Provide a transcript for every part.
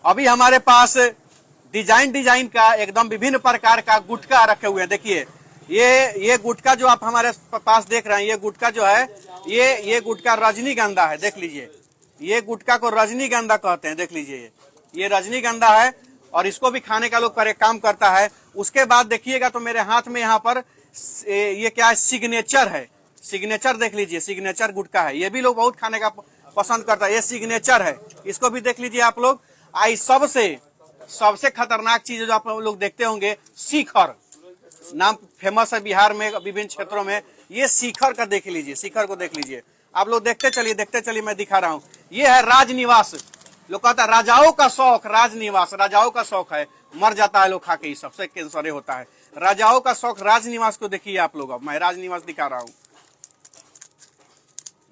अभी हमारे पास डिजाइन का एकदम विभिन्न प्रकार का गुटखा रखे हुए हैं। देखिए ये गुटखा जो आप हमारे पास देख रहे हैं, ये गुटखा जो है ये गुटखा रजनीगंधा है। देख लीजिए, ये गुटखा को रजनीगंधा कहते हैं। देख लीजिए, ये रजनीगंधा है और इसको भी खाने का लोग काम करता है। उसके बाद देखिएगा तो मेरे हाथ में यहाँ पर ये क्या है, सिग्नेचर है। सिग्नेचर देख लीजिए, सिग्नेचर गुटखा है, ये भी लोग बहुत खाने का पसंद करता है। ये सिग्नेचर है, इसको भी देख लीजिए आप लोग। आई सबसे खतरनाक चीज जो आप लोग देखते होंगे, शिखर नाम फेमस है बिहार में विभिन्न क्षेत्रों में। ये शिखर का देख लीजिए, शिखर को देख लीजिए आप लोग। देखते चलिए मैं दिखा रहा हूँ। ये है राजनिवास। लोग कहता है राजाओं का शौक, राजनिवास राजाओं का शौक है, मर जाता है लोग खा के, सबसे कैंसर होता है। राजाओं का शौक राजनिवास को देखिए आप लोग। अब मैं राजनिवास दिखा रहा हूँ,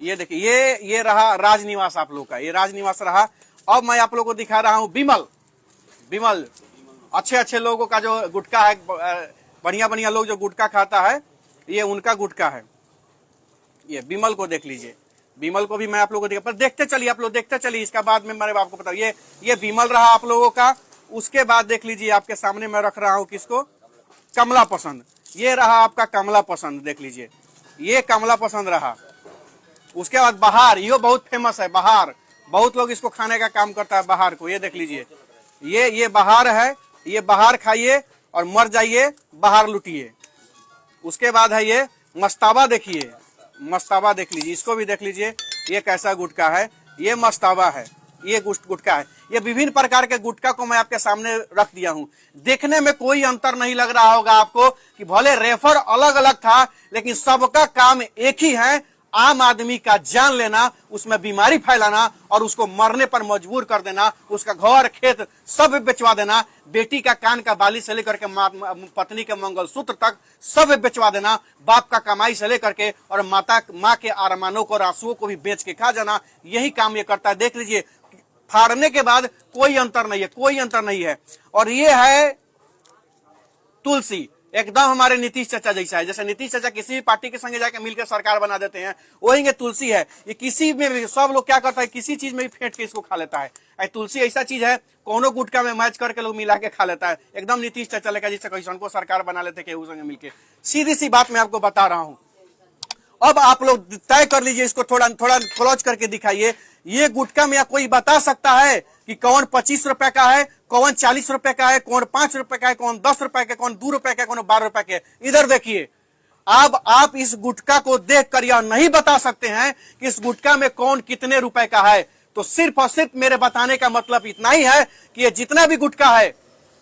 ये देखिए, ये रहा राजनिवास आप लोग का, ये राजनिवास रहा। अब मैं आप लोग को दिखा रहा हूँ विमल। अच्छे लोगों का जो गुटखा है, बढ़िया लोग जो गुटखा खाता है, ये उनका गुटखा है। ये विमल को देख लीजिए, विमल को भी मैं आप लोगों को पर देखते चलिए आप लोग, देखते चलिए। इसका बाद में मैंने आपको बताऊं, ये विमल रहा आप लोगों का। उसके बाद देख लीजिए, आपके सामने मैं रख रहा हूं किसको, कमला पसंद। ये रहा आपका कमला पसंद, देख लीजिए, ये कमला पसंद रहा। उसके बाद बहार, ये बहुत फेमस है, बहार। बहुत लोग इसको खाने का काम करता है, बहार को। ये देख लीजिए, ये बहार है। ये बहार खाइए और मर जाइए, बहार लुटिए। उसके बाद है ये मस्ताबा। देखिए मस्ताबा देख लीजिए, इसको भी देख लीजिए, ये कैसा गुटखा है। ये मस्ताबा है, ये गुटखा है। ये विभिन्न प्रकार के गुटखा को मैं आपके सामने रख दिया हूं। देखने में कोई अंतर नहीं लग रहा होगा आपको कि भले रेफर अलग अलग था, लेकिन सबका काम एक ही है, आम आदमी का जान लेना, उसमें बीमारी फैलाना और उसको मरने पर मजबूर कर देना। उसका घर खेत सब बेचवा देना, बेटी का कान का बाली से लेकर के पत्नी के मंगलसूत्र तक सब बेचवा देना, बाप का कमाई से लेकर के और माँ के अरमानों को, आंसुओं को भी बेच के खा जाना। यही काम ये करता है। देख लीजिए, फाड़ने के बाद कोई अंतर नहीं है, कोई अंतर नहीं है। और ये है तुलसी, एकदम हमारे नीतीश चाचा जैसा है। जैसे नीतीश चाचा किसी भी पार्टी के संगे जाकर मिलकर सरकार बना देते हैं, वही ये तुलसी है। ये किसी में भी, सब लोग क्या करता है, किसी चीज में भी फेंट के इसको खा लेता है। तुलसी ऐसा चीज है, कोनो गुटखा में मैच करके लोग मिला के खा लेता है। एकदम नीतीश चाचा लेकर जिससे कैसे उनको सरकार बना लेते केहू संगे मिलकर। सीधी सी बात मैं आपको बता रहा हूं। अब आप लोग तय कर लीजिए, इसको थोड़ा क्लोज करके दिखाइए। ये गुटखा में कोई बता सकता है कि कौन 25 रुपए का है, कौन 40 रुपए का है, कौन 5 रुपए का है, कौन 10 रुपए का, कौन 2 रुपए का, कौन 12 रुपए के। इधर देखिए, अब आप इस गुटखा को देखकर यह नहीं बता सकते हैं कि इस गुटखा में कौन कितने रुपए का है। तो सिर्फ और सिर्फ मेरे बताने का मतलब इतना ही है कि ये जितना भी गुटखा है,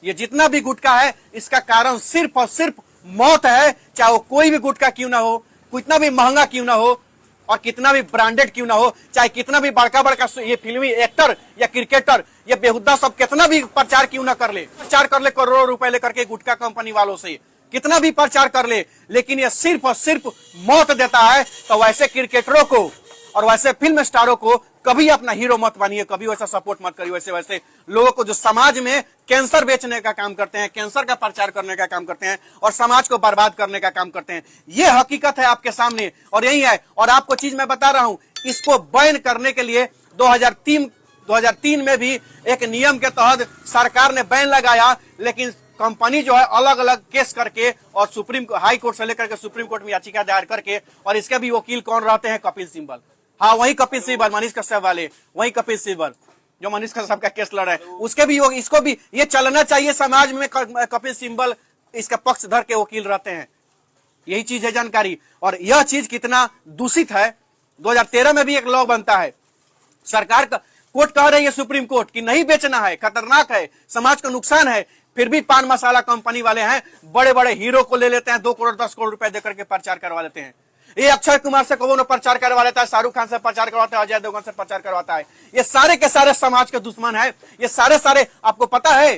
ये जितना भी गुटखा है, इसका कारण सिर्फ और सिर्फ मौत है। चाहे वो कोई भी गुटखा क्यों ना हो, कितना भी महंगा क्यों ना हो और कितना भी ब्रांडेड क्यों ना हो, चाहे कितना भी बड़का ये फिल्मी एक्टर या क्रिकेटर, ये बेहुदा सब कितना भी प्रचार क्यों ना कर ले, करोड़ों रुपए लेकर के गुटखा कंपनी वालों से कितना भी प्रचार कर ले, लेकिन ये सिर्फ और सिर्फ मौत देता है। तो वैसे क्रिकेटरों को और वैसे फिल्म स्टारों को कभी अपना हीरो मत बनिए, कभी वैसा सपोर्ट मत करिए। वैसे लोगों को जो समाज में कैंसर बेचने का काम करते हैं, कैंसर का प्रचार करने का काम करते हैं और समाज को बर्बाद करने का काम करते हैं, ये हकीकत है आपके सामने और यही है। और आपको चीज मैं बता रहा हूं, इसको बैन करने के लिए 2003 में भी एक नियम के तहत सरकार ने बैन लगाया, लेकिन कंपनी जो है अलग अलग केस करके और हाई कोर्ट से लेकर के सुप्रीम कोर्ट में याचिका दायर करके, और इसके भी वकील कौन रहते हैं, कपिल सिब्बल। हाँ, वही कपिल सिब्बल, मनीष कश्यप वाले, वही कपिल सिब्बल जो मनीष कश्यप का केस लड़ रहे हैं, उसके भी इसको भी ये चलना चाहिए समाज में। कपिल सिब्बल इसका पक्षधर के वकील रहते हैं, यही चीज है जानकारी। और यह चीज कितना दूषित है, 2013 में भी एक लॉ बनता है, सरकार का कोर्ट कह रही है, सुप्रीम कोर्ट की नहीं बेचना है, खतरनाक है, समाज को नुकसान है, फिर भी पान मसाला कंपनी वाले हैं, बड़े बड़े हीरो को ले लेते हैं, 2 करोड़ 10 करोड़ रुपए देकर के प्रचार करवा लेते हैं। ये अक्षय कुमार से कौन प्रचार करवा लेता है, शाहरुख खान से प्रचार करवाता है, अजय देवगन से प्रचार करवाता है। ये सारे के सारे समाज के दुश्मन है। ये सारे आपको पता है,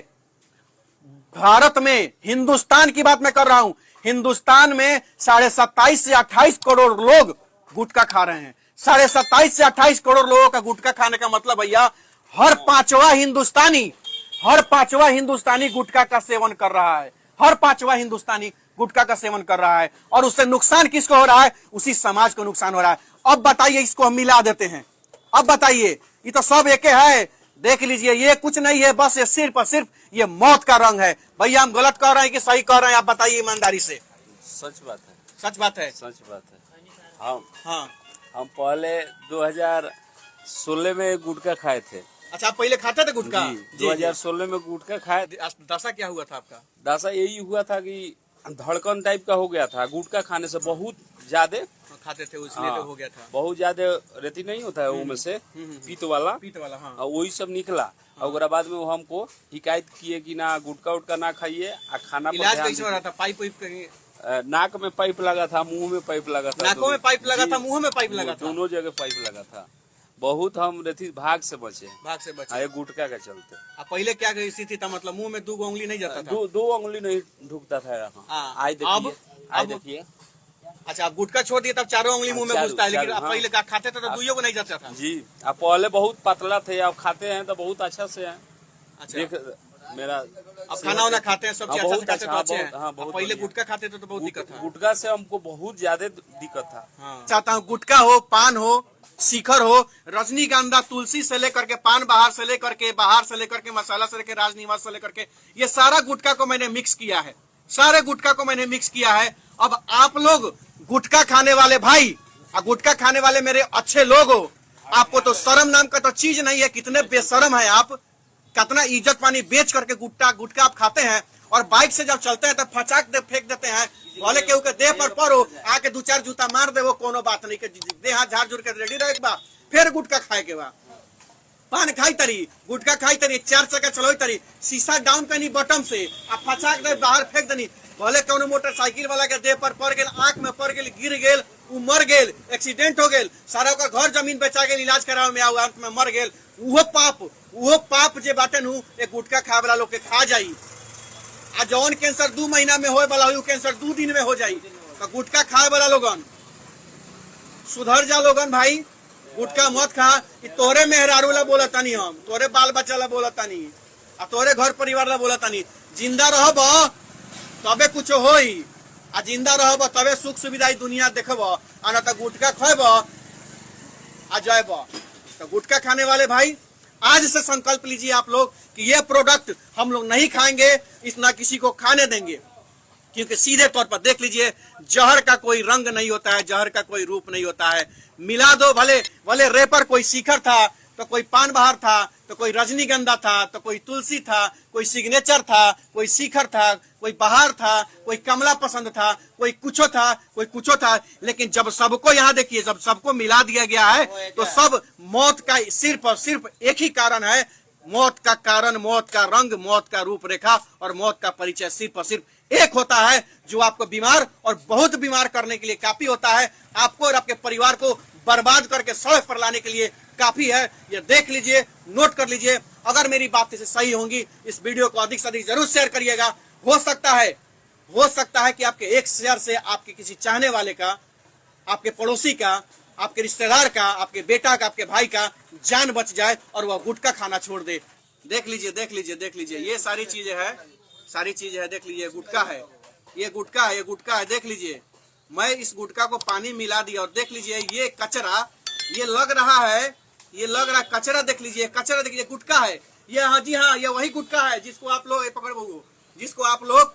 भारत में, हिंदुस्तान की बात मैं कर रहा हूं, हिंदुस्तान में 27.5 से 28 करोड़ लोग गुटखा खा रहे हैं। 27.5 से 28 करोड़ लोगों का गुटखा खाने का मतलब भैया हर पांचवा हिंदुस्तानी गुटखा का सेवन कर रहा है। हर पांचवा हिंदुस्तानी गुटखा का सेवन कर रहा है और उससे नुकसान किसको हो रहा है, उसी समाज को नुकसान हो रहा है। अब बताइए, इसको हम मिला देते हैं। अब बताइए, ये तो सब एक है, देख लीजिए, ये कुछ नहीं है, बस ये सिर्फ और सिर्फ ये मौत का रंग है। भैया हम गलत कह रहे हैं कि सही कह रहे हैं, आप बताइए ईमानदारी से। सच बात है, सच बात है। सच बात है। हाँ, हम पहले 2016 में गुटखा खाए थे। अच्छा, आप पहले खाते थे गुटखा? जी, 2016 में गुटखा खाए। दशा क्या हुआ था आपका? दशा यही हुआ था कि धड़कन टाइप का हो गया था, गुटखा खाने से बहुत ज्यादा खाते थे, इसलिए तो हो गया था। बहुत ज्यादा रेती नहीं होता है वो में से पीत वाला, हाँ। वही सब निकला। और बाद में वो हमको हिकायत किए कि ना गुटखा उटका ना खाइए, खाना पर इलाज ध्यान कैसे हो रहा था? पाइप वाइप कहीं? नाक में पाइप लगा था, मुंह में पाइप लगा था, नाकों में पाइप लगा था, मुंह में पाइप लगा था, दोनों जगह पाइप लगा था। बहुत हम रेती भाग से बचे, भाग से गुटखा के चलते। पहले क्या स्थिति था, मतलब मुंह में 2 उंगली नहीं जाता था? दो उंगली नहीं ढुकता था। आज देखिए। अच्छा, आप गुटखा छोड़ दिए तब 4 उंगली मुंह में घुसता है, लेकिन आप पहले खाते थे तो 2 को नहीं जाता था? जी, आप पहले बहुत पतला थे, अब खाते हैं तो बहुत अच्छा से है। अच्छा, मेरा अब खाना वाना खाते हैं, सब चीज अच्छा से खाते तो अच्छे हैं। पहले गुटखा खाते थे तो बहुत दिक्कत था। गुटखा से हमको बहुत ज्यादा दिक्कत था। चाहता हूँ गुटखा हो, पान हो, शिखर हो, रजनीगंधा, तुलसी से लेकर के पान बाहर से लेकर के मसाला से लेकर राजनिवास से लेकर के ये सारा गुटखा को मैंने मिक्स किया है, सारे गुटखा को मैंने मिक्स किया है। अब आप लोग गुटखा खाने वाले भाई, गुटखा खाने वाले मेरे अच्छे लोग हो, आपको तो शर्म नाम का तो चीज नहीं है। कितने बेशरम है आप, कितना इज्जत पानी बेच करके गुटखा आप खाते हैं, और बाइक से जब चलते हैं तो फचाक फेंक देते हैं। बोले केहू के देह पर पड़ो, आके 2-4 जूता मार दे, वो कोनो बात नहीं के देह हाथ झाड़ झूड़ के रेडी रहे एक बार, फिर गुटखा खाए के बाद पान खाई तरी, गुटखा खाई तरी, 4 चक्का चलो तरी, शीशा डाउन करनी बटन से, आप फचाक दे बाहर फेंक देनी। बोले कोनो मोटरसाइकिल वाला के देह पर पड़ गेल, आंख में पड़ गेल, गिर गेल, वो मर गेल, एक्सीडेंट हो गेल, सारा का घर जमीन बेचा गेल, इलाज करावे में अंत में मर गेल। वो पाप जे बाटे नु एक गुटखा खाए वाला लोग के खा जाई। आ जौन कैंसर 2 महीना में होए वाला हो, कैंसर 2 दिन में हो जाई। तो गुटखा खाए वाला लोगन सुधर जा लोगन भाई, गुटखा मत खा। तोरे मेहरारू ला बोला तानी, हम तोरे बाल बच्चा ला बोला तानी, आ तोरे घर परिवार ला बोला तानी। जिंदा रहब तबे कुछ होई, आ जिंदा रहब तबे सुख सुविधा दुनिया देखब, आ ना तो गुटखा खाब आ जाब। तो गुटखा खाने वाले भाई आज से संकल्प लीजिए आप लोग कि ये प्रोडक्ट हम लोग नहीं खाएंगे, इस ना किसी को खाने देंगे। क्योंकि सीधे तौर पर देख लीजिए, जहर का कोई रंग नहीं होता है, जहर का कोई रूप नहीं होता है। मिला दो, भले रेपर कोई शिखर था तो कोई पान बहार था, तो कोई रजनीगंधा था, तो कोई तुलसी था, कोई सिग्नेचर था, कोई शिखर था, कोई बहार था, कोई कमला पसंद था, कोई कुछो था, कोई कुछो था। लेकिन जब सबको यहाँ देखिए, जब सबको मिला दिया गया है तो सब मौत का सिर्फ और सिर्फ एक ही कारण है। मौत का कारण, मौत का रंग, मौत का रूपरेखा और मौत का परिचय सिर्फ और सिर्फ एक होता है, जो आपको बीमार और बहुत बीमार करने के लिए काफी होता है, आपको और आपके परिवार को बर्बाद करके सड़क पर लाने के लिए काफी है। ये देख लीजिए, नोट कर लीजिए। अगर मेरी बातें से सही होंगी, इस वीडियो को अधिक से अधिक जरूर शेयर करिएगा। हो सकता है कि आपके एक शेयर से आपके किसी चाहने वाले का, आपके पड़ोसी का, आपके रिश्तेदार का, आपके बेटा का, आपके भाई का जान बच जाए और वह गुटखा खाना छोड़ दे। देख लीजिए, ये सारी चीजें है, देख लीजिए, गुटखा है, ये गुटखा है, देख लीजिए। मैं इस गुटखा को पानी मिला दिया और देख लीजिए ये कचरा, ये लग रहा कचरा, देख लीजिए कचरा, देखिए गुटखा है ये। हाँ जी हाँ, ये वही गुटखा है जिसको आप लोग जिसको आप लोग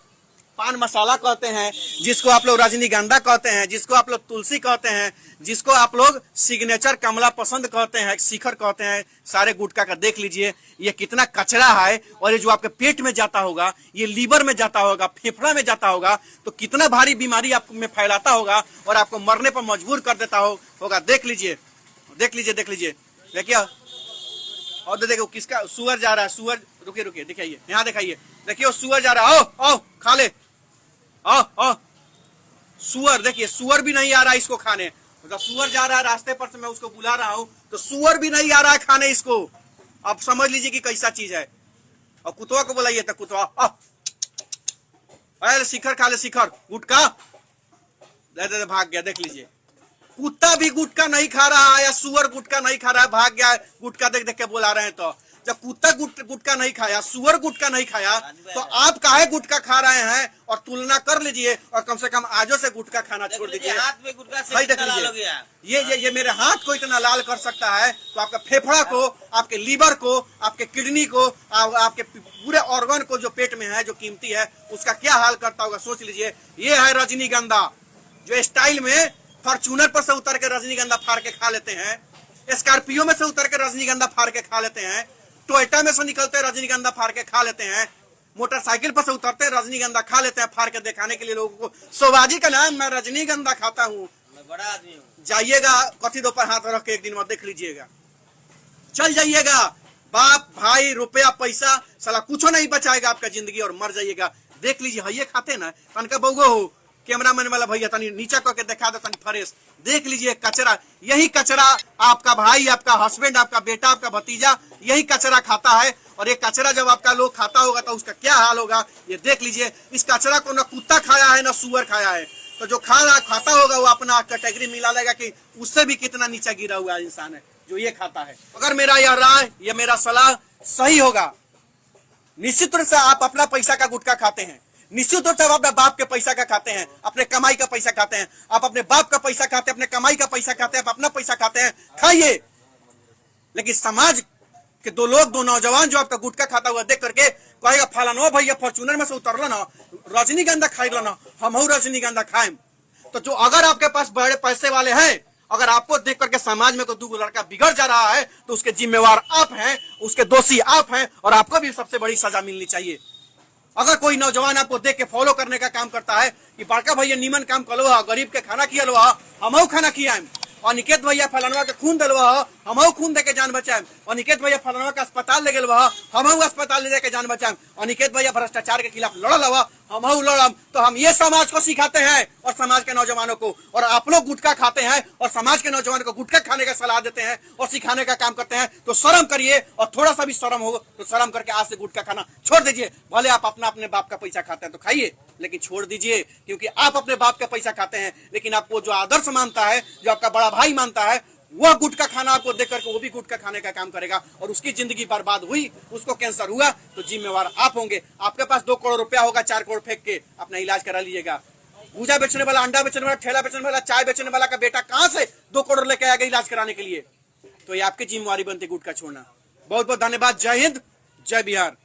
पान मसाला कहते हैं, जिसको आप लोग रजनीगंधा कहते हैं, जिसको आप लोग तुलसी कहते हैं, जिसको आप लोग सिग्नेचर कमला पसंद कहते हैं, शिखर कहते हैं। सारे गुटखा का देख लीजिए ये कितना कचरा है। और ये जो आपके पेट में जाता होगा, ये लीवर में जाता होगा, फेफड़ा में जाता होगा, तो कितना भारी बीमारी आप में फैलाता होगा और आपको मरने पर मजबूर कर देता होगा। देख लीजिए। देखिए, और देखो किसका सुअर जा रहा है, सुअर, रुकिए दिखाइए, यहाँ दिखाइए, देखिए सुअर जा रहा है, आओ खा ले, आओ। सुअर, देखिए सुअर भी नहीं आ रहा है इसको खाने। मतलब सुअर जा रहा है रास्ते पर से, मैं उसको बुला रहा हूँ तो सुअर भी नहीं आ रहा है खाने इसको। अब समझ लीजिए कि कैसा चीज है। और कुतवा को बुलाइए तो कुतवा, शिखर खा ले, शिखर गुटखा दे, भाग गया। देख लीजिए, कुत्ता भी गुटखा नहीं खा रहा है, या सुअर गुटखा नहीं खा रहा है, भाग गया। गुटखा देख के बुला रहे हैं तो जब कुत्ता गुटखा नहीं खाया, सुअर गुटखा नहीं खाया, तो आप काहे गुटखा खा रहे हैं? और तुलना कर लीजिए और कम से कम आजो से गुटखा खाना छोड़ दीजिए। हाथ में गुटखा से भाई देख लाल हो लीजिए, गया। ये मेरे हाथ को इतना लाल कर सकता है, तो आपका फेफड़ा को, आपके लीवर को, आपके किडनी को, आपके पूरे ऑर्गन को जो पेट में है, जो कीमती है, उसका क्या हाल करता होगा सोच लीजिए। ये है रजनीगंधा, जो स्टाइल में फॉर्च्यूनर पर से उतर के रजनीगंधा फाड़ के खा लेते हैं, स्कॉर्पियो में से उतर के रजनीगंधा फाड़ के खा लेते हैं, टोयोटा में से निकलते रजनीगंधा फाड़ के खा लेते हैं, मोटरसाइकिल पर से उतरते रजनीगंधा खा लेते हैं फाड़ के दिखाने के लिए लोगों को। शोबाजी का नाम, मैं रजनीगंधा खाता हूँ। मैं बड़ा आदमी हूँ। जाइएगा कथी दो पर हाथ रख के एक दिन में देख लीजिएगा, चल जाइएगा। बाप भाई रुपया पैसा साला कुछ नहीं बचाएगा आपका जिंदगी, और मर जाइएगा। देख लीजिए, हइये खाते ना तनका बउगो हो, कैमरामैन वाला भैया तनी नीचा करके दिखा दो तनी फ्रेश। देख लीजिए कचरा, यही कचरा आपका भाई, आपका हस्बैंड, आपका बेटा, आपका भतीजा यही कचरा खाता है। और ये कचरा जब आपका लोग खाता होगा तो उसका क्या हाल होगा, ये देख लीजिए। इस कचरा को ना कुत्ता खाया है ना सुअर खाया है, तो जो खाता होगा वो अपना कैटेगरी मिला लेगा कि उससे भी कितना नीचा गिरा हुआ इंसान है जो ये खाता है। अगर मेरा यह राय, ये मेरा सलाह सही होगा, निश्चित रूप से आप अपना पैसा का गुटखा खाते हैं, निश्चित रूप से आप अपने बाप के पैसा का खाते हैं, अपने कमाई का पैसा खाते हैं, आप अपने बाप का पैसा खाते हैं, अपने कमाई का पैसा खाते हैं, आप अपना पैसा खाते हैं, खाइए। लेकिन समाज के दो लोग, दो नौजवान जो आपका गुटखा खाता हुआ देख करके कहेगा फलानो भैया फॉर्च्यूनर में से उतरलो ना, रजनीगंधा खाइलो ना, हम रजनीगंधा खाएं। तो जो अगर आपके पास बड़े पैसे वाले हैं, अगर आपको देख करके समाज में कोई दो लड़का बिगड़ जा रहा है, तो उसके जिम्मेवार आप हैं, उसके दोषी आप हैं, और आपको भी सबसे बड़ी सजा मिलनी चाहिए। अगर कोई नौजवान आपको देख के फॉलो करने का काम करता है कि बड़का भैया नीमन काम कलो, गरीब के खाना किया लो, हमहू खाना खियाएं, और निकेत भैया फलानवा के खून दिलवा, हमहू खून दे के जान बचाएं, और निकेत भैया फलानवा के अस्पताल ले गेलवा, हमहू अस्पताल ले जाके जान बचाएं, और निकेत भैया भ्रष्टाचार के खिलाफ लड़ल हवा, हमहू लड़म। तो हम ये समाज को सिखाते हैं और समाज के नौजवानों को, और आप लोग गुटखा खाते हैं और समाज के नौजवानों को गुटखा खाने का सलाह देते हैं और सिखाने का काम करते हैं। तो शर्म करिए, और थोड़ा सा भी शर्म हो तो शर्म करके आज से गुटखा खाना छोड़ दीजिए। भले आप अपने बाप का पैसा खाते हैं तो खाइए, लेकिन छोड़ दीजिए, क्योंकि आप अपने बाप का पैसा खाते हैं, लेकिन आपको जो आदर्श मानता है, जो आपका बड़ा भाई मानता है, वह गुटखा खाना आपको देख करके वो भी गुटखा खाने का काम करेगा, और उसकी जिंदगी बर्बाद हुई, उसको कैंसर हुआ, तो जिम्मेवार आप होंगे। आपके पास 2 करोड़ रुपया होगा, 4 करोड़ फेंक के अपना इलाज करा लीजिएगा। भूजा बेचने वाला, अंडा बेचने वाला, ठेला बेचने वाला, चाय बेचने वाला का बेटा कहां से 2 करोड़ लेके आएगा इलाज कराने के लिए? तो ये आपकी जिम्मेवारी बनती गुटखा छोड़ना। बहुत बहुत धन्यवाद। जय हिंद, जय बिहार।